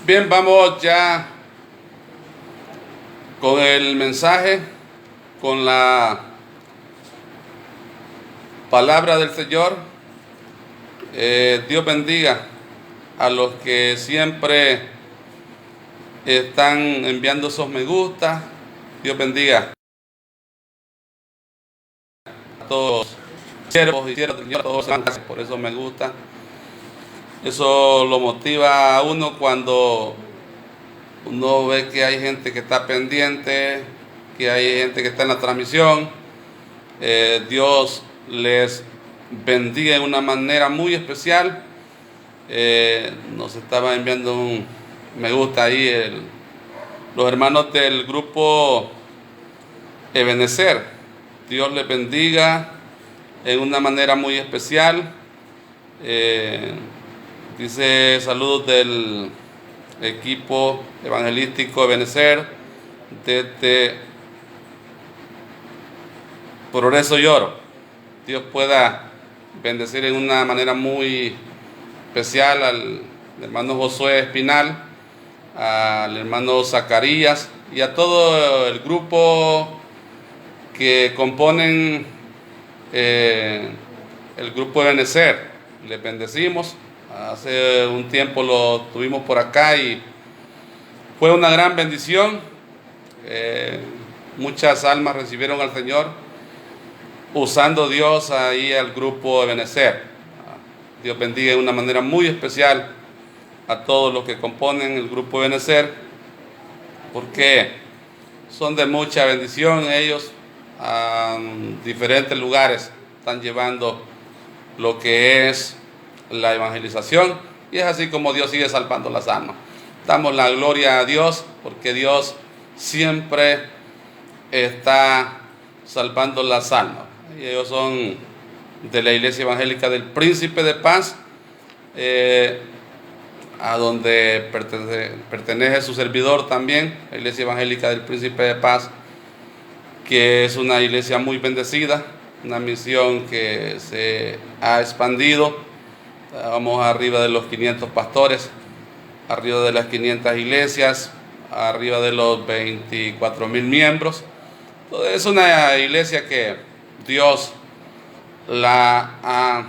Bien, vamos ya con el mensaje, con la palabra del Señor. Dios bendiga a los que siempre están enviando esos me gusta. Dios bendiga a todos los siervos y siervas del Señor, a todos los santos, por eso me gusta. Eso lo motiva a uno cuando uno ve que hay gente que está pendiente, que hay gente que está en la transmisión. Dios les bendiga de una manera muy especial. Nos estaba enviando un me gusta ahí los hermanos del grupo Ebenezer. Dios les bendiga en una manera muy especial. Dice saludos del equipo evangelístico Ebenezer desde Progreso y Oro. Dios pueda bendecir en una manera muy especial al hermano Josué Espinal, al hermano Zacarías y a todo el grupo que componen el grupo Ebenezer. Les bendecimos. Hace un tiempo lo tuvimos por acá y fue una gran bendición. Muchas almas recibieron al Señor usando Dios ahí al grupo Ebenezer. Dios bendiga de una manera muy especial a todos los que componen el grupo Ebenezer, porque son de mucha bendición. Ellos a diferentes lugares están llevando lo que es la evangelización, y es así como Dios sigue salvando las almas. Damos la gloria a Dios porque Dios siempre está salvando las almas. Y ellos son de la Iglesia Evangélica del Príncipe de Paz, a donde pertenece su servidor también, la Iglesia Evangélica del Príncipe de Paz, que es una iglesia muy bendecida, una misión que se ha expandido. Vamos arriba de los 500 pastores, arriba de las 500 iglesias, arriba de los 24,000 miembros. Entonces, es una iglesia que Dios la ha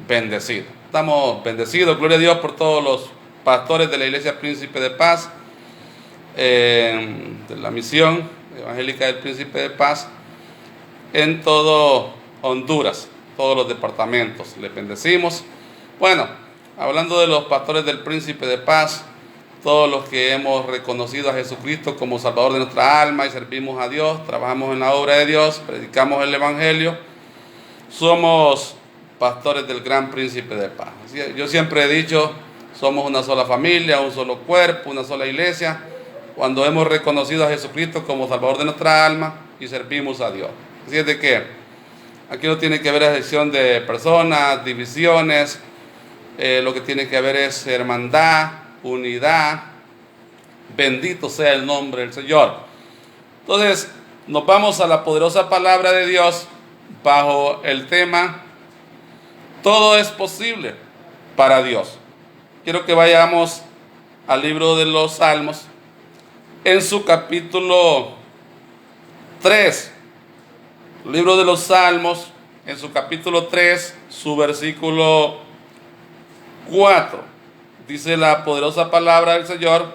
bendecido. Estamos bendecidos, gloria a Dios por todos los pastores de la Iglesia Príncipe de Paz, de la misión evangélica del Príncipe de Paz, en todo Honduras, todos los departamentos. Les bendecimos. Bueno, hablando de los pastores del Príncipe de Paz, todos los que hemos reconocido a Jesucristo como Salvador de nuestra alma y servimos a Dios, trabajamos en la obra de Dios, predicamos el Evangelio, somos pastores del Gran Príncipe de Paz. Yo siempre he dicho, somos una sola familia, un solo cuerpo, una sola iglesia, cuando hemos reconocido a Jesucristo como Salvador de nuestra alma y servimos a Dios. Así es de que aquí no tiene que haber excepción de personas, divisiones. Lo que tiene que haber es hermandad, unidad. Bendito sea el nombre del Señor. Entonces, nos vamos a la poderosa palabra de Dios bajo el tema todo es posible para Dios. Quiero que vayamos al libro de los Salmos en su capítulo 3. El libro de los Salmos en su capítulo 3, su versículo 4. Dice la poderosa palabra del Señor: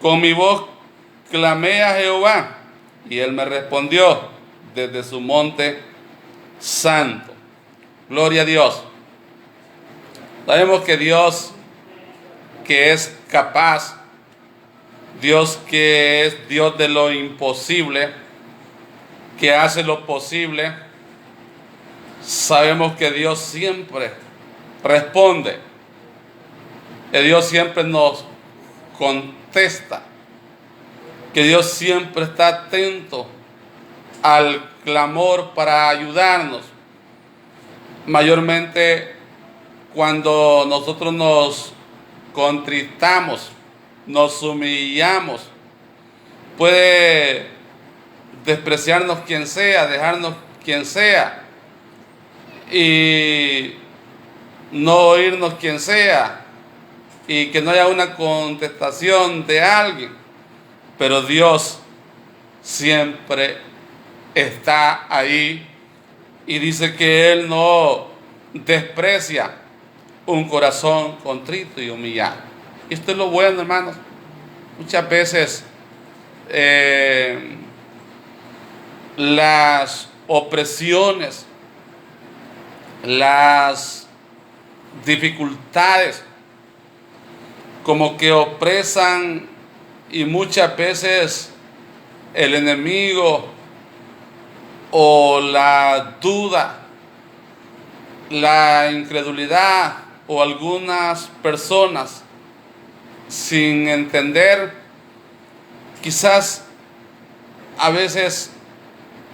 con mi voz clamé a Jehová y él me respondió desde su monte santo. Gloria a Dios. Sabemos que Dios, que es capaz, Dios que es Dios de lo imposible, que hace lo posible, sabemos que Dios siempre responde, que Dios siempre nos contesta, que Dios siempre está atento al clamor para ayudarnos, mayormente cuando nosotros nos contristamos, nos humillamos. Puede despreciarnos quien sea, dejarnos quien sea y no oírnos quien sea, y que no haya una contestación de alguien, pero Dios siempre está ahí y dice que Él no desprecia un corazón contrito y humillado. Y esto es lo bueno, hermanos. Muchas veces las opresiones, las dificultades, como que opresan, y muchas veces el enemigo o la duda, la incredulidad o algunas personas sin entender, quizás a veces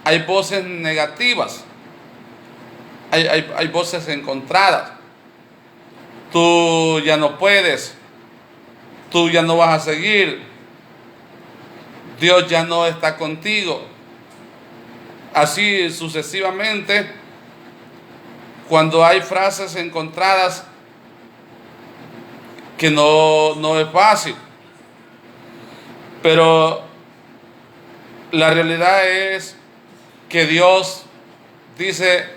hay voces negativas, hay voces encontradas. Tú ya no puedes, tú ya no vas a seguir, Dios ya no está contigo. Así sucesivamente, cuando hay frases encontradas que no es fácil. Pero la realidad es que Dios dice,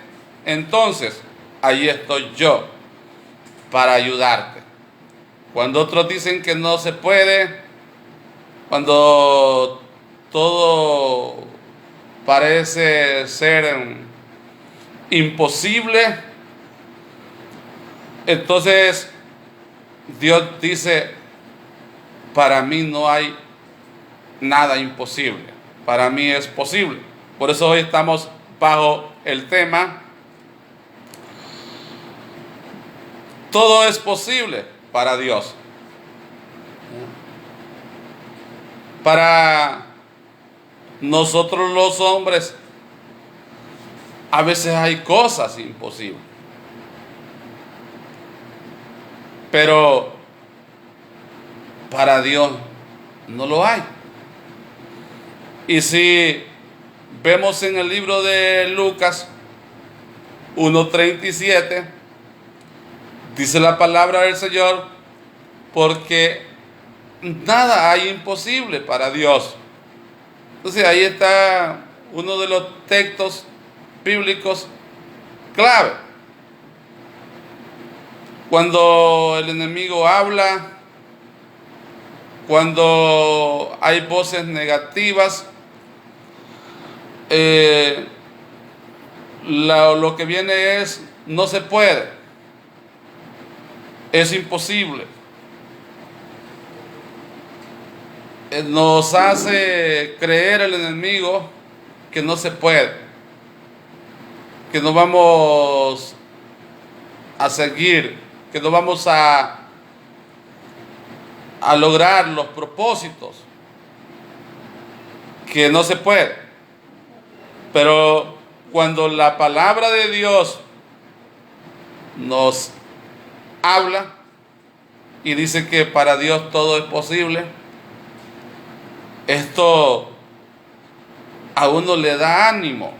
entonces, ahí estoy yo para ayudarte. Cuando otros dicen que no se puede, cuando todo parece ser imposible, entonces Dios dice, para mí no hay nada imposible, para mí es posible. Por eso hoy estamos bajo el tema, todo es posible para Dios. Para nosotros los hombres, a veces hay cosas imposibles, pero para Dios no lo hay. Y si vemos en el libro de Lucas 1:37, dice la palabra del Señor, porque nada hay imposible para Dios. Entonces ahí está uno de los textos bíblicos clave. Cuando el enemigo habla, cuando hay voces negativas, lo que viene es, no se puede, es imposible. Nos hace creer el enemigo que no se puede, que no vamos a seguir, que no vamos a lograr los propósitos, que no se puede. Pero cuando la palabra de Dios nos habla y dice que para Dios todo es posible, esto a uno le da ánimo.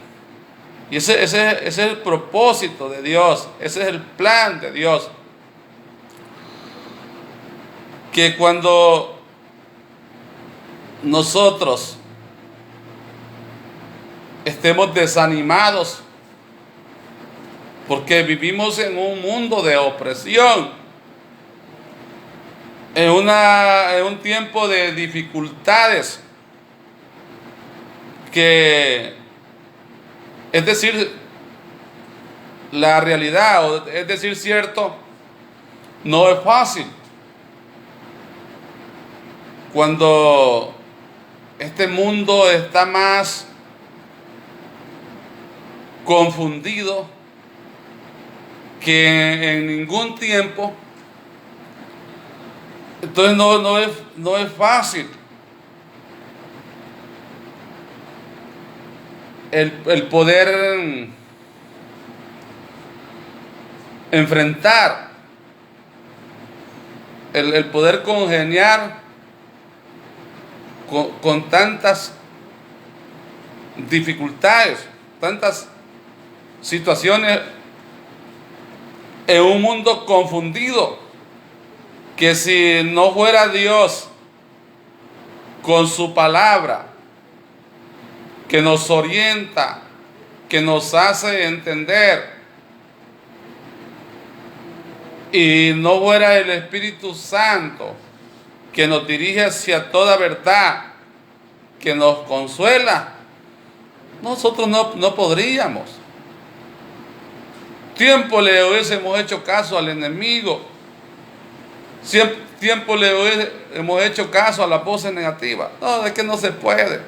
Y ese es el propósito de Dios, ese es el plan de Dios. Que cuando nosotros estemos desanimados, porque vivimos en un mundo de opresión, en un tiempo de dificultades, que es decir, la realidad, o es decir, cierto, no es fácil. Cuando este mundo está más confundido que en ningún tiempo, entonces no es fácil el poder enfrentar, el poder congeniar con tantas dificultades, tantas situaciones en un mundo confundido. que si no fuera Dios con su palabra, que nos orienta, que nos hace entender, y no fuera el Espíritu Santo que nos dirige hacia toda verdad, que nos consuela, nosotros no podríamos. Tiempo le hubiésemos hecho caso al enemigo, tiempo le hubiésemos hecho caso a las voces negativas. No, es que no se puede,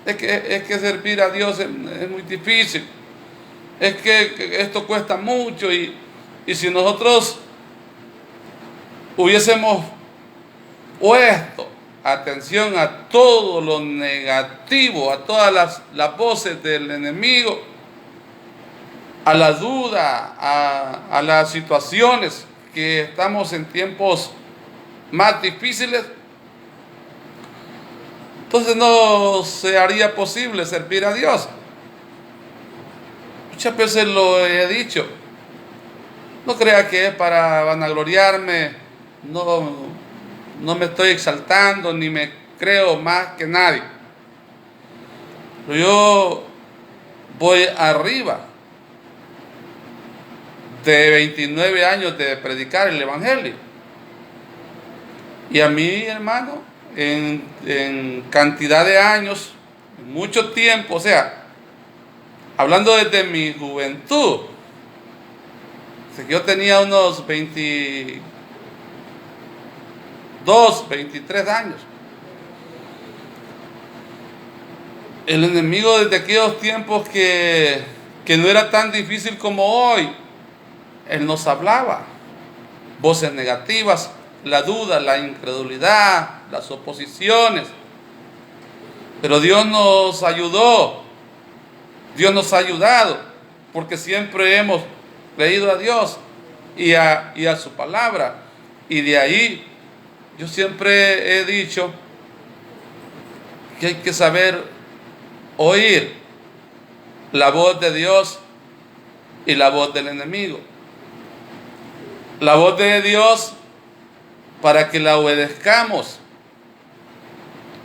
es que servir a Dios es muy difícil, es que esto cuesta mucho, y si nosotros hubiésemos puesto atención a todo lo negativo, a todas las voces del enemigo, a la duda, a las situaciones que estamos en tiempos más difíciles, entonces no se haría posible servir a Dios. Muchas veces lo he dicho, no crea que es para vanagloriarme, no me estoy exaltando ni me creo más que nadie, pero yo voy arriba de 29 años de predicar el Evangelio, y a mí, hermano, en cantidad de años, mucho tiempo, o sea, hablando desde mi juventud, yo tenía unos 22, 23 años. El enemigo desde aquellos tiempos que no era tan difícil como hoy, él nos hablaba. Voces negativas, la duda, la incredulidad, las oposiciones. Pero Dios nos ayudó, Dios nos ha ayudado, porque siempre hemos creído a Dios y a su palabra. Y de ahí yo siempre he dicho que hay que saber oír la voz de Dios y la voz del enemigo. La voz de Dios para que la obedezcamos.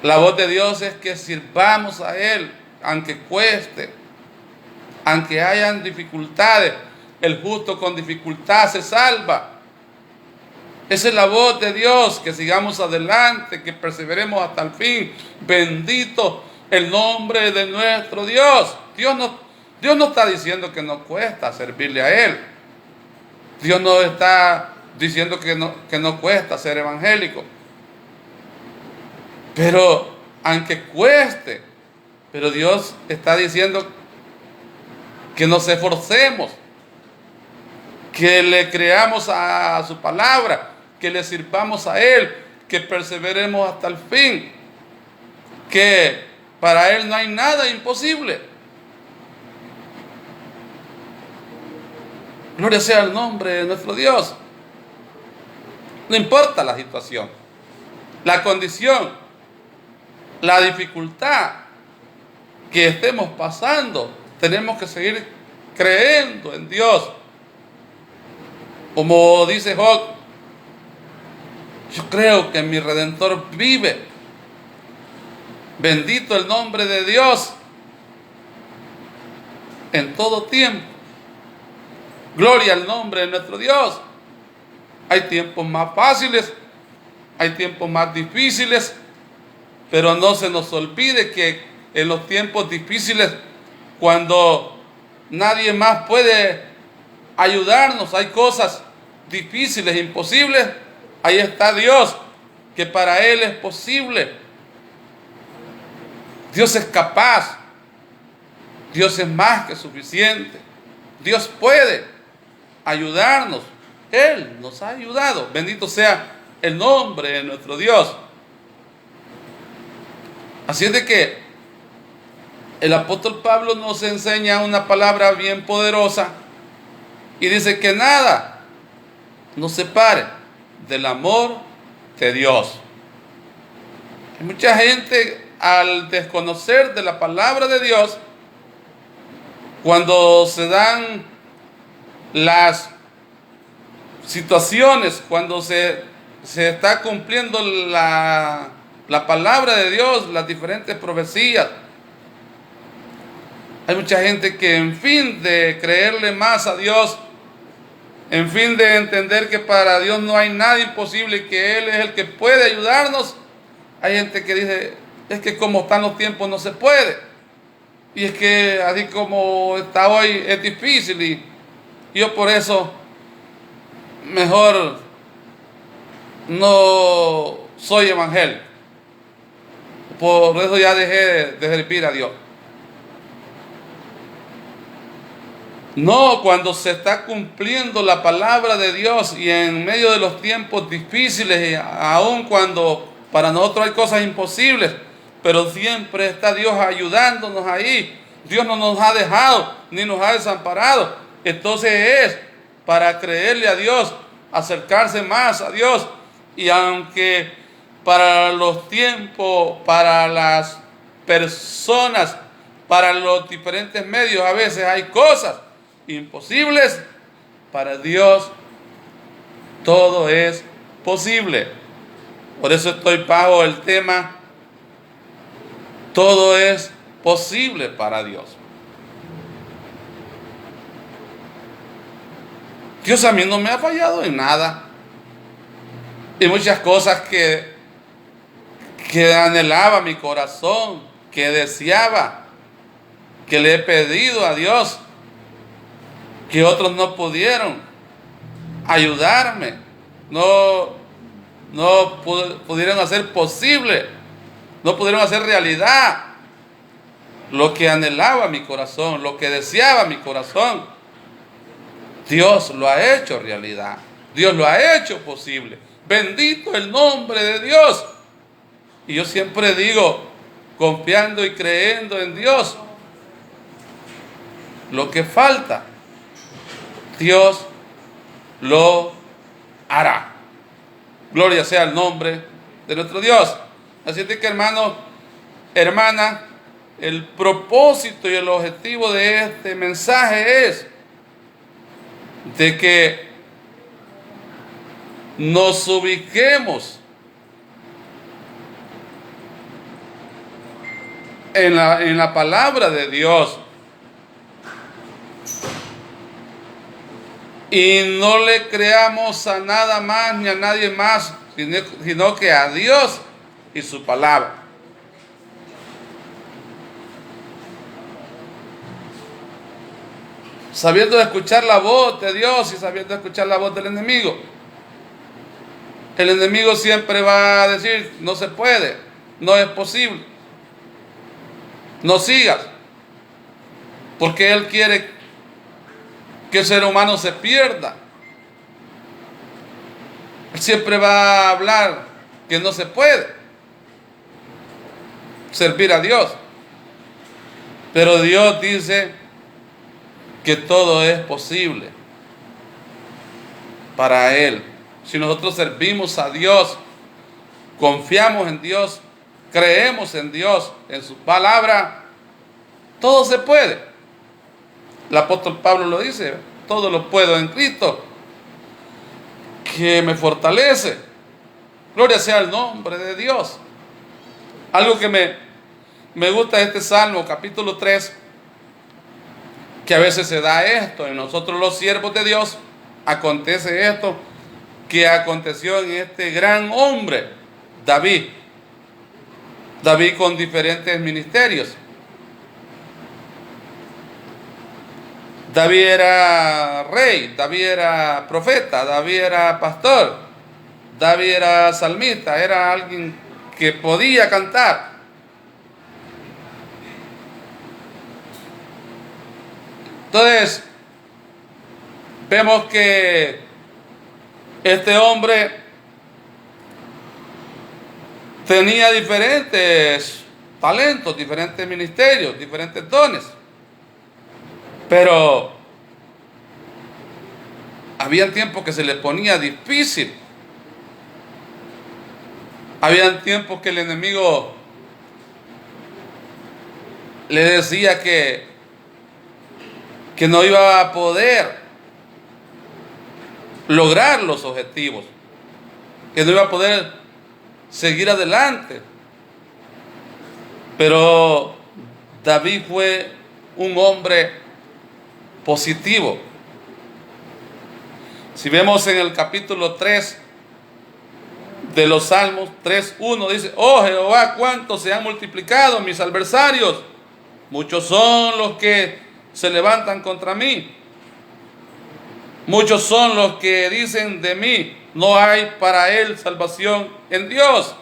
La voz de Dios es que sirvamos a Él, aunque cueste, aunque hayan dificultades. El justo con dificultad se salva. Esa es la voz de Dios, que sigamos adelante, que perseveremos hasta el fin. Bendito el nombre de nuestro Dios. Dios no está diciendo que no cuesta servirle a Él. Dios no está diciendo que no cuesta ser evangélico. Pero aunque cueste, pero Dios está diciendo que nos esforcemos, que le creamos a su palabra, que le sirvamos a Él, que perseveremos hasta el fin, que para Él no hay nada imposible. Gloria sea el nombre de nuestro Dios. No importa la situación, la condición, la dificultad que estemos pasando, tenemos que seguir creyendo en Dios. Como dice Job, yo creo que mi Redentor vive. Bendito el nombre de Dios en todo tiempo. Gloria al nombre de nuestro Dios. Hay tiempos más fáciles, hay tiempos más difíciles, pero no se nos olvide que en los tiempos difíciles, cuando nadie más puede ayudarnos, hay cosas difíciles, imposibles, ahí está Dios, que para Él es posible. Dios es capaz, Dios es más que suficiente, Dios puede ayudarnos, Él nos ha ayudado, bendito sea el nombre de nuestro Dios. Así es de que el apóstol Pablo nos enseña una palabra bien poderosa y dice que nada nos separe del amor de Dios. Hay mucha gente, al desconocer de la palabra de Dios, cuando se dan las situaciones, cuando se se está cumpliendo la palabra de Dios, las diferentes profecías. Hay mucha gente que, en fin de creerle más a Dios, en fin de entender que para Dios no hay nada imposible, que Él es el que puede ayudarnos, hay gente que dice, es que como están los tiempos no se puede. Y es que así como está hoy es difícil, y yo por eso mejor no soy evangélico. Por eso ya dejé de servir a Dios. No, cuando se está cumpliendo la palabra de Dios y en medio de los tiempos difíciles, y aun cuando para nosotros hay cosas imposibles, pero siempre está Dios ayudándonos ahí. Dios no nos ha dejado ni nos ha desamparado. Entonces es para creerle a Dios, acercarse más a Dios. Y aunque para los tiempos, para las personas, para los diferentes medios, a veces hay cosas imposibles, para Dios todo es posible. Por eso estoy bajo el tema, todo es posible para Dios. Dios a mí no me ha fallado en nada. Y muchas cosas que anhelaba mi corazón, que deseaba, que le he pedido a Dios, que otros no pudieron ayudarme, no pudieron hacer posible, no pudieron hacer realidad lo que anhelaba mi corazón, lo que deseaba mi corazón. Dios lo ha hecho realidad, Dios lo ha hecho posible. Bendito el nombre de Dios. Y yo siempre digo, confiando y creyendo en Dios, lo que falta, Dios lo hará. Gloria sea el nombre de nuestro Dios. Así es que, hermano, hermana, el propósito y el objetivo de este mensaje es de que nos ubiquemos en la palabra de Dios y no le creamos a nada más ni a nadie más, sino que a Dios y su palabra. Sabiendo escuchar la voz de Dios y sabiendo escuchar la voz del enemigo. El enemigo siempre va a decir, no se puede, no es posible, no sigas, porque él quiere que el ser humano se pierda. Él siempre va a hablar que no se puede servir a Dios, pero Dios dice que todo es posible para Él. Si nosotros servimos a Dios, confiamos en Dios, creemos en Dios, en su palabra, todo se puede. El apóstol Pablo lo dice, todo lo puedo en Cristo, que me fortalece. Gloria sea el nombre de Dios. Algo que me gusta de este Salmo, capítulo 3, que a veces se da esto, en nosotros los siervos de Dios, acontece esto, que aconteció en este gran hombre, David. David con diferentes ministerios. David era rey, David era profeta, David era pastor, David era salmista, era alguien que podía cantar. Entonces, vemos que este hombre tenía diferentes talentos, diferentes ministerios, diferentes dones. Pero había tiempos que se le ponía difícil. Había tiempos que el enemigo le decía que no iba a poder lograr los objetivos. que no iba a poder seguir adelante. Pero David fue un hombre positivo. Si vemos en el capítulo 3 de los Salmos 3:1 dice: oh Jehová, cuántos se han multiplicado mis adversarios, muchos son los que se levantan contra mí, muchos son los que dicen de mí, no hay para él salvación en Dios.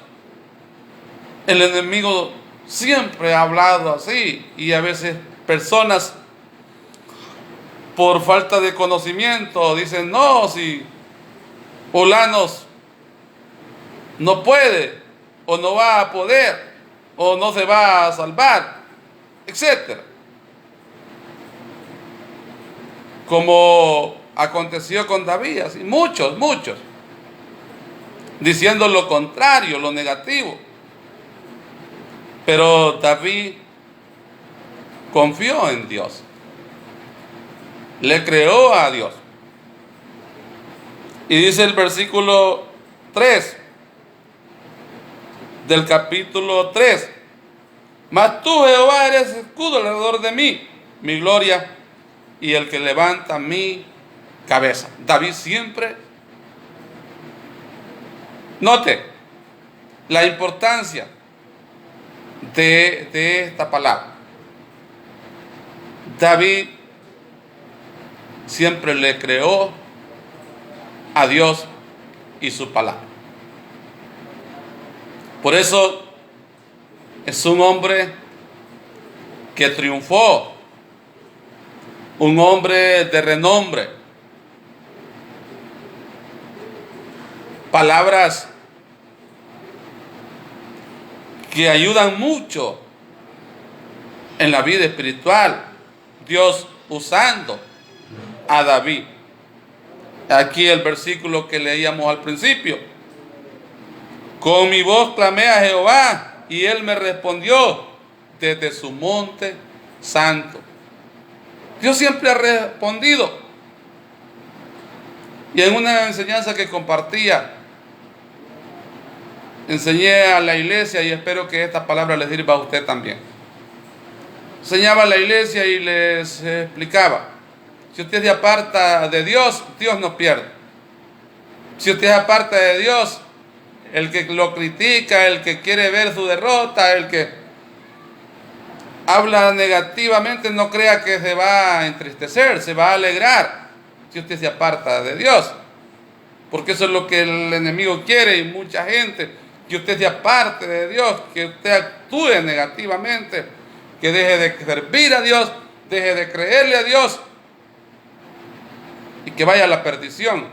El enemigo siempre ha hablado así, y a veces personas por falta de conocimiento dicen: no, si fulanos no puede, o no va a poder, o no se va a salvar, etc. Como aconteció con David, así, muchos, diciendo lo contrario, lo negativo. Pero David confió en Dios, le creó a Dios. Y dice el versículo 3 del capítulo 3: mas tú, Jehová, eres escudo alrededor de mí, mi gloria y el que levanta mi cabeza. David siempre, note la importancia de esta palabra. David siempre le creó a Dios y su palabra. Por eso es un hombre que triunfó, un hombre de renombre. Palabras que ayudan mucho en la vida espiritual, Dios usando a David. Aquí el versículo que leíamos al principio: con mi voz clamé a Jehová y él me respondió desde su monte santo. Dios siempre ha respondido. Y en una enseñanza que compartía, enseñé a la iglesia, y espero que esta palabra les sirva a usted también. Enseñaba a la iglesia y les explicaba: si usted se aparta de Dios, Dios no pierde. Si usted se aparta de Dios, el que lo critica, el que quiere ver su derrota, el que habla negativamente, no crea que se va a entristecer, se va a alegrar si usted se aparta de Dios. Porque eso es lo que el enemigo quiere, y mucha gente, que usted se aparte de Dios, que usted actúe negativamente, que deje de servir a Dios, deje de creerle a Dios y que vaya a la perdición.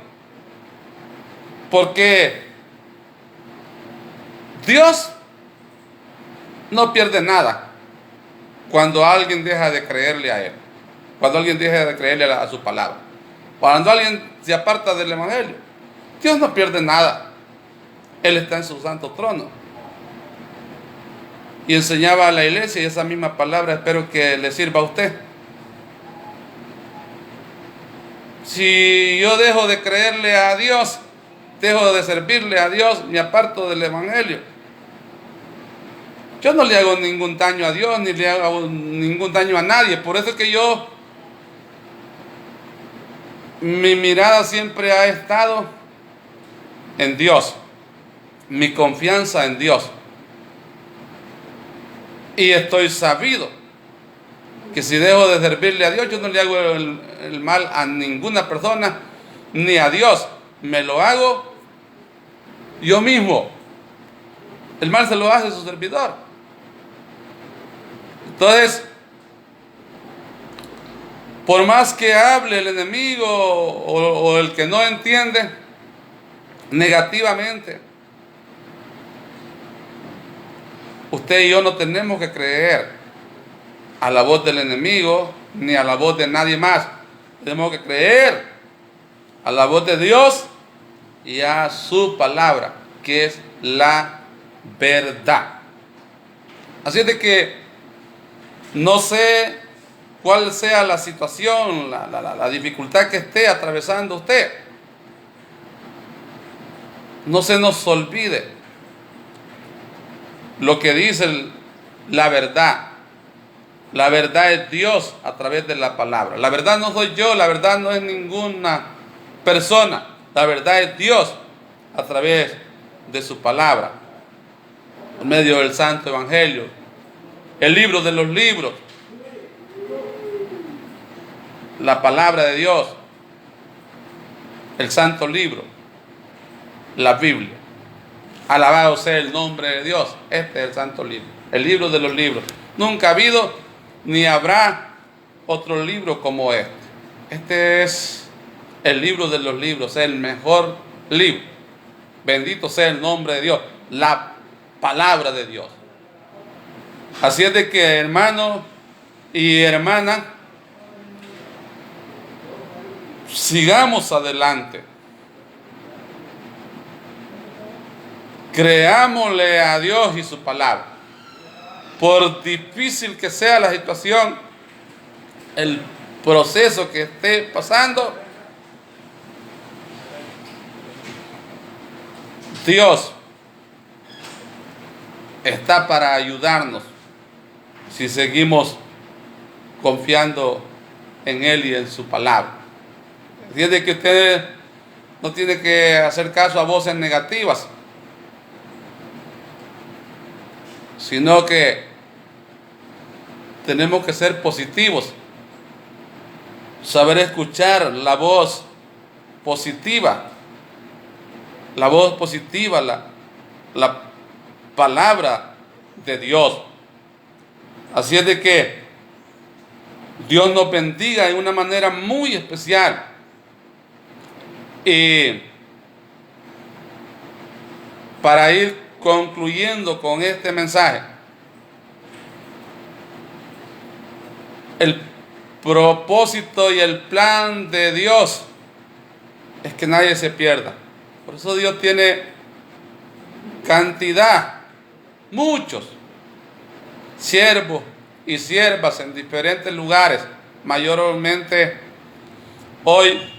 Porque Dios no pierde nada cuando alguien deja de creerle a Él, cuando alguien deja de creerle a su palabra, cuando alguien se aparta del evangelio. Dios no pierde nada. Él está en su santo trono. Y enseñaba a la iglesia, y esa misma palabra espero que le sirva a usted. Si yo dejo de creerle a Dios, dejo de servirle a Dios, me aparto del evangelio, yo no le hago ningún daño a Dios, ni le hago ningún daño a nadie. Por eso es que mi mirada siempre ha estado en Dios, mi confianza en Dios. Y estoy sabido que si dejo de servirle a Dios, yo no le hago el mal a ninguna persona, ni a Dios. Me lo hago yo mismo. El mal se lo hace su servidor. Entonces, por más que hable el enemigo o el que no entiende negativamente, usted y yo no tenemos que creer a la voz del enemigo ni a la voz de nadie más. Tenemos que creer a la voz de Dios y a su palabra, que es la verdad. Así es de que no sé cuál sea la situación, la dificultad que esté atravesando usted. no se nos olvide lo que dice la verdad. La verdad es Dios a través de la palabra. La verdad no soy yo, la verdad no es ninguna persona. La verdad es Dios a través de su palabra, por medio del Santo Evangelio, el libro de los libros, la palabra de Dios, el santo libro, la Biblia. Alabado sea el nombre de Dios. Este es el santo libro, el libro de los libros. Nunca ha habido ni habrá otro libro como este. Este es el libro de los libros, el mejor libro. Bendito sea el nombre de Dios, la palabra de Dios. Así es de que, hermanos y hermanas, sigamos adelante. Creámosle a Dios y su palabra. Por difícil que sea la situación, el proceso que esté pasando, Dios está para ayudarnos si seguimos confiando en Él y en su palabra. Entiende que ustedes no tienen que hacer caso a voces negativas, sino que tenemos que ser positivos, saber escuchar la voz positiva, la palabra de Dios. Así es de que Dios nos bendiga de una manera muy especial. Y para ir concluyendo con este mensaje, el propósito y el plan de Dios es que nadie se pierda. Por eso Dios tiene cantidad, muchos siervos y siervas en diferentes lugares, mayormente hoy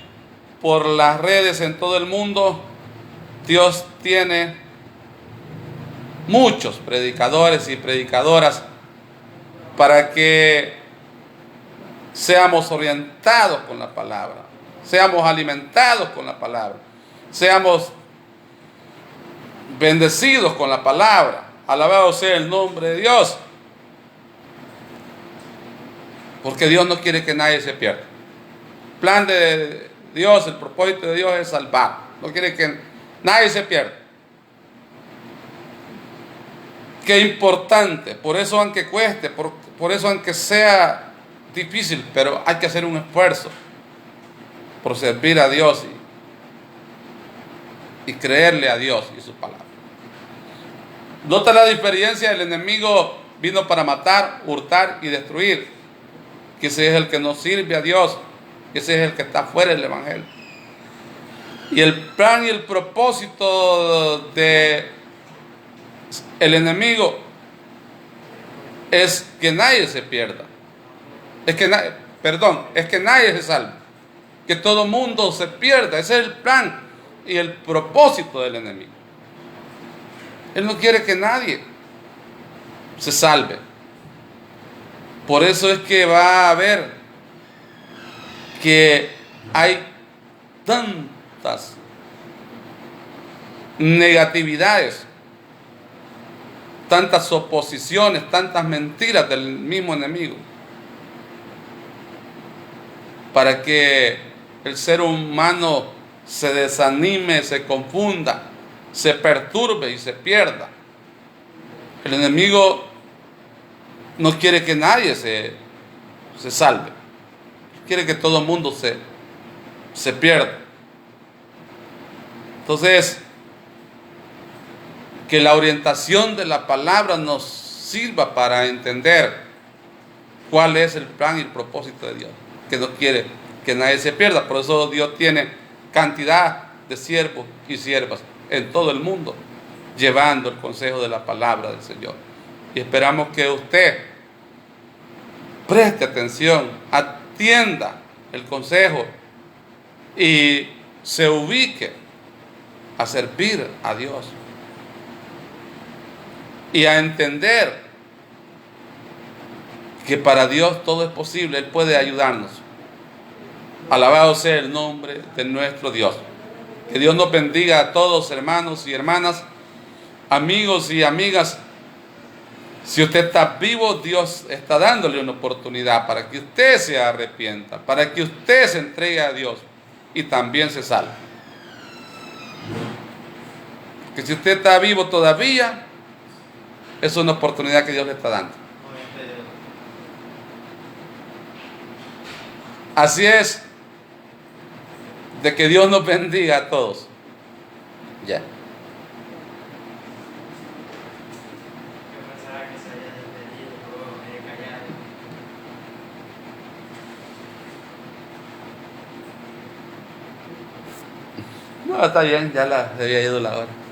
por las redes en todo el mundo. Dios tiene muchos predicadores y predicadoras para que seamos orientados con la palabra, seamos alimentados con la palabra, seamos bendecidos con la palabra. Alabado sea el nombre de Dios, porque Dios no quiere que nadie se pierda. El plan de Dios, el propósito de Dios es salvar, no quiere que nadie se pierda. Qué importante, por eso aunque cueste, por eso aunque sea difícil, pero hay que hacer un esfuerzo por servir a Dios y creerle a Dios y su palabra. Nota la diferencia: el enemigo vino para matar, hurtar y destruir, que ese es el que no sirve a Dios, que ese es el que está fuera del evangelio. Y el plan y el propósito de el enemigo es que nadie se pierda, es que nadie se salve, que todo mundo se pierda. Ese es el plan y el propósito del enemigo. Él no quiere que nadie se salve. Por eso es que va a ver que hay tantas negatividades, tantas oposiciones, tantas mentiras del mismo enemigo, para que el ser humano se desanime, se confunda, se perturbe y se pierda. El enemigo no quiere que nadie se salve, quiere que todo el mundo se pierda. Entonces, que la orientación de la palabra nos sirva para entender cuál es el plan y el propósito de Dios, que no quiere que nadie se pierda. Por eso Dios tiene cantidad de siervos y siervas en todo el mundo, llevando el consejo de la palabra del Señor. Y esperamos que usted preste atención, atienda el consejo y se ubique a servir a Dios y a entender que para Dios todo es posible. Él puede ayudarnos. Alabado sea el nombre de nuestro Dios. Que Dios nos bendiga a todos, hermanos y hermanas, amigos y amigas. Si usted está vivo, Dios está dándole una oportunidad para que usted se arrepienta, para que usted se entregue a Dios y también se salve. Que si usted está vivo todavía, es una oportunidad que Dios le está dando. Así es, de que Dios nos bendiga a todos. Ya. No, está bien, ya había ido la hora.